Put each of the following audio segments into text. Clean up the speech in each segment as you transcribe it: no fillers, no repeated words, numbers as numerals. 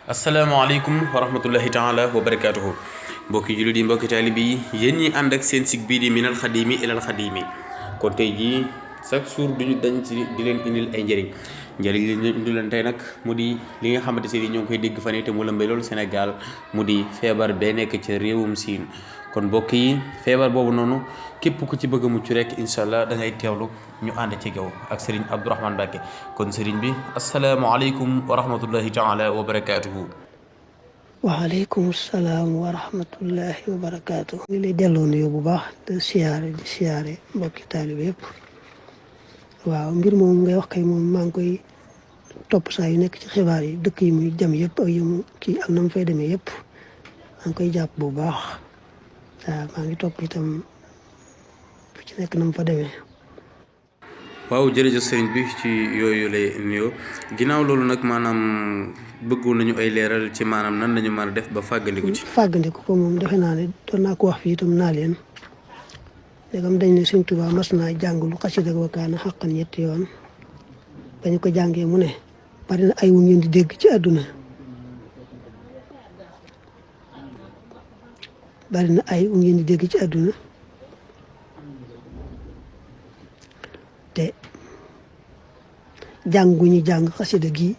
asalaamaaleykum wa rahmatullahi taala wa barakaatuhu mbokki jullit yi mbokki taalibe yi yéen ñi ànd ak seen sig bii di minal xadimi ilal xadimi kon tey jii chaque jour duñu dañ ci di leen indil ay njëriñ li ñu indi leen tey nag mu di li nga xamante si ñoo ngi koy dégg fan yi te mu lëmbee loolu Sénégal mu di feebar bee nekk ca réewum Siin kon mbokk yi feebar boobu noonu képp ku ci bëgg a mucc rek incha allah da ngay teewlu ñu ànd ci gaw ak Serigne Abdourahmane Mbacké kon Serigne bi asalaamaaleykum wa rahmatullahi taala wa barakaatuhu. waaleykum salaam wa rahmatullahi wa barakaatu. ñu lay delloo nuyoo bu baax di siyaare mbokki taalibe yëpp. waaw mbir moom ngay wax kay moom maa ngi koy topp saa yu nekk ci xibaar yi dëkk yi muy jam yëpp ak yëmu kii ak na mu fay demee yëpp maa ngi koy jàpp bu baax waaw maa ngi topp itam fu ci nekk na mu fa demee. waaw jërëjëf sëriñ bi ci yooyu lay nuyoo ginnaaw loolu nag maanaam bëggoon nañu ay leeral ci maanaam nan lañu mën a def ba fàggandiku ci. fàggandiku ko moom defe naa ne doon naa ko wax fii itam naa leen léegam dañ ne Sëriñ Tuubaa mas naa jàngulu xasida wa kaana xaqan ñetti yoon bañ ko jàngee mu ne bari na ay wu ngeen di dégg ci àdduna bari na ay wu ngeen di dégg ci àdduna te jànguñu jàng xasida gi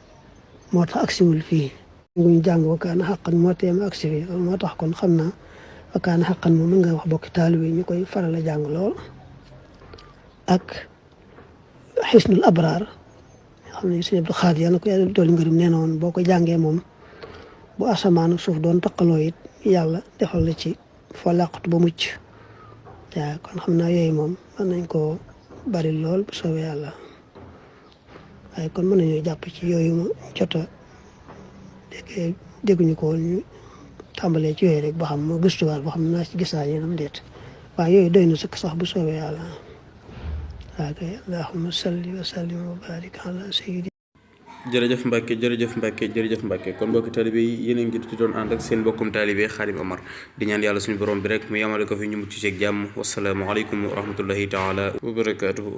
moo tax agsiwul fii jànguñu jàng wa kaana xaqan moo teem agsi fii loolu moo tax kon xam naa wa kaana xaqan moom mën nga wax bokki taalibe ñu koy faral a jàng lool ak xisnul abraar nga xam ne sëñ Abdu Xaadir yàlla ko yàlla dool ngërëm nee na woon boo ko jàngee moom bu asamaan suuf doon taqaloo it yàlla defal la ci foo làqatu ba mucc waaw kon xam naa yooyu moom mën nañ koo bari lool bu soobee yàlla waaye kon mën nañoo jàpp ci yooyu ma jota dégguñu ko woon ñu tàmbalee ci yooyu rek ba xam ma gëstuwaat ba xam naa ci gisaa yéenam déet waaye yooyu doy na sëkk sax bu soobee yàlla waaw kay allahumma salli wa sallim wa barik ala sayyidi. jërëjëf Mbacke kon mbokki taalibe yi yéen a ngi ci doon ànd ak seen mbokkum taalibe Xaadim Amar di ñaan yàlla suñu borom bi rek mu yamale ko fi ñu mucc ci ak jàmm wasalaamualeykum wa rahmatullahi taala wa barakaatuhu.